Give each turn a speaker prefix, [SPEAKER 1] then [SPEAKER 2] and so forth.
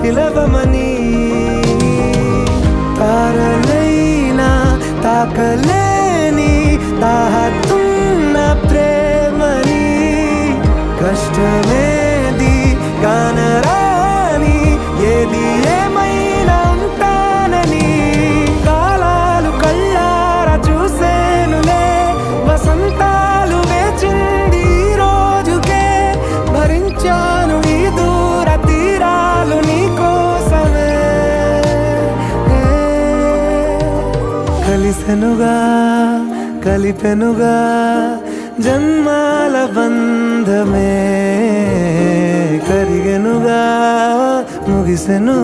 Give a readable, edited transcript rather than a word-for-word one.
[SPEAKER 1] పిలవమని తారలైనా తాకలేని తాహతున్న ప్రేమని కష్టమేది కానరాని ఏది ఏమైనా ఉంటానని కాలాలు కళ్ళారా చూసేనులే వసంతాలు వేచింది ఈ రోజుకే భరించాను ఈ దూర తీరాలు నీ కోసమే కలిసెనుగా కలిపెనుగా జన్మాల బంధమే కరిగెనుగా ముగిసెను.